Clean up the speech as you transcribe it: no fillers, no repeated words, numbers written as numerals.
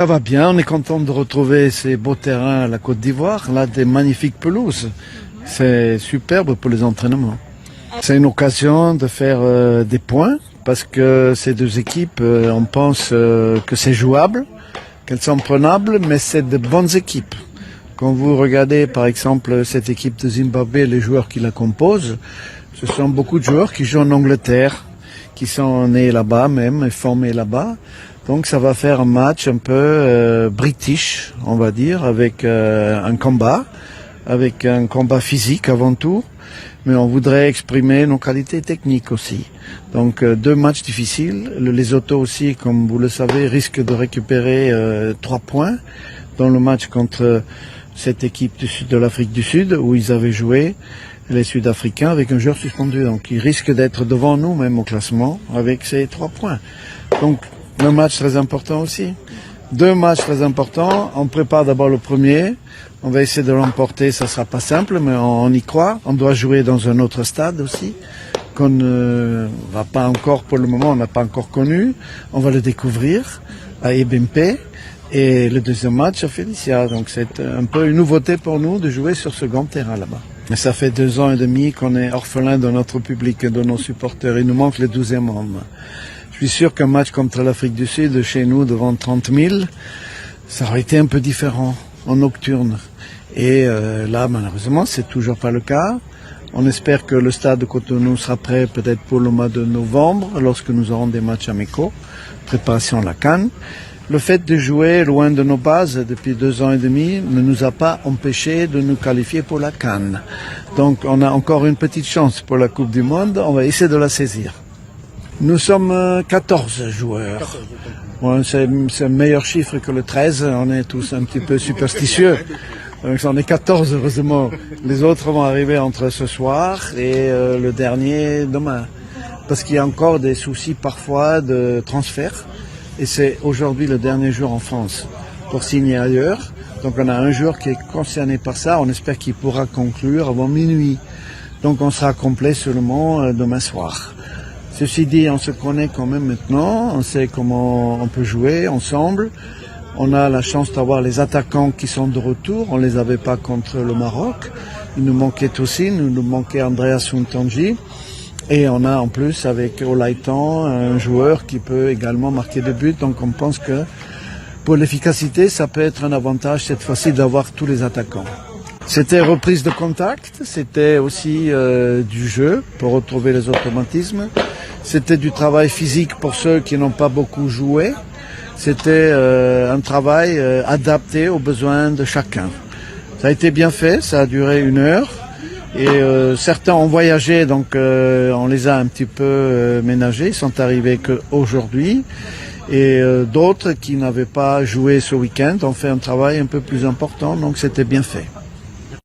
Ça va bien, on est content de retrouver ces beaux terrains à la Côte d'Ivoire, là des magnifiques pelouses. C'est superbe pour les entraînements. C'est une occasion de faire des points parce que ces deux équipes, on pense que c'est jouable, qu'elles sont prenables, mais c'est de bonnes équipes. Quand vous regardez par exemple cette équipe de Zimbabwe, les joueurs qui la composent, ce sont beaucoup de joueurs qui jouent en Angleterre, qui sont nés là-bas même et formés là-bas. Donc ça va faire un match un peu british, on va dire, avec un combat physique avant tout, mais on voudrait exprimer nos qualités techniques aussi. Donc deux matchs difficiles. Le Lesotho aussi, comme vous le savez, risque de récupérer 3 points dans le match contre cette équipe de l'Afrique du Sud, où ils avaient joué les Sud-Africains avec un joueur suspendu. Donc ils risquent d'être devant nous même au classement avec ces 3 points. Donc un match très important aussi. 2 matchs très importants. On prépare d'abord le premier. On va essayer de l'emporter. Ça sera pas simple, mais on y croit. On doit jouer dans un autre stade aussi, qu'on ne va pas encore, pour le moment, on n'a pas encore connu. On va le découvrir à Ebimpe. Et le deuxième match à Félicia. Donc c'est un peu une nouveauté pour nous de jouer sur ce grand terrain là-bas. Mais ça fait 2 ans et demi qu'on est orphelin de notre public et de nos supporters. Il nous manque le 12e homme. Je suis sûr qu'un match contre l'Afrique du Sud, chez nous, devant 30 000, ça aurait été un peu différent, en nocturne. Et là, malheureusement, c'est toujours pas le cas. On espère que le stade de Cotonou sera prêt peut-être pour le mois de novembre, lorsque nous aurons des matchs amicaux, préparation à la CAN. Le fait de jouer loin de nos bases depuis 2 ans et demi ne nous a pas empêché de nous qualifier pour la CAN. Donc on a encore une petite chance pour la Coupe du Monde, on va essayer de la saisir. Nous sommes 14 joueurs. Ouais, c'est un meilleur chiffre que le 13. On est tous un petit peu superstitieux. Donc, on est 14, heureusement. Les autres vont arriver entre ce soir et le dernier demain. Parce qu'il y a encore des soucis parfois de transfert. Et c'est aujourd'hui le dernier jour en France pour signer ailleurs. Donc on a un joueur qui est concerné par ça. On espère qu'il pourra conclure avant minuit. Donc on sera complet seulement demain soir. Ceci dit, on se connaît quand même maintenant, on sait comment on peut jouer ensemble. On a la chance d'avoir les attaquants qui sont de retour, on ne les avait pas contre le Maroc. Il nous manquait Tosin, il nous manquait Andreas Suntonji. Et on a en plus avec Olaitan un joueur qui peut également marquer des buts. Donc on pense que pour l'efficacité, ça peut être un avantage cette fois-ci d'avoir tous les attaquants. C'était reprise de contact, c'était aussi du jeu pour retrouver les automatismes. C'était du travail physique pour ceux qui n'ont pas beaucoup joué. C'était un travail adapté aux besoins de chacun. Ça a été bien fait, ça a duré 1 heure. Et certains ont voyagé, donc on les a un petit peu ménagés. Ils sont arrivés qu'aujourd'hui. Et d'autres qui n'avaient pas joué ce week-end ont fait un travail un peu plus important, donc c'était bien fait.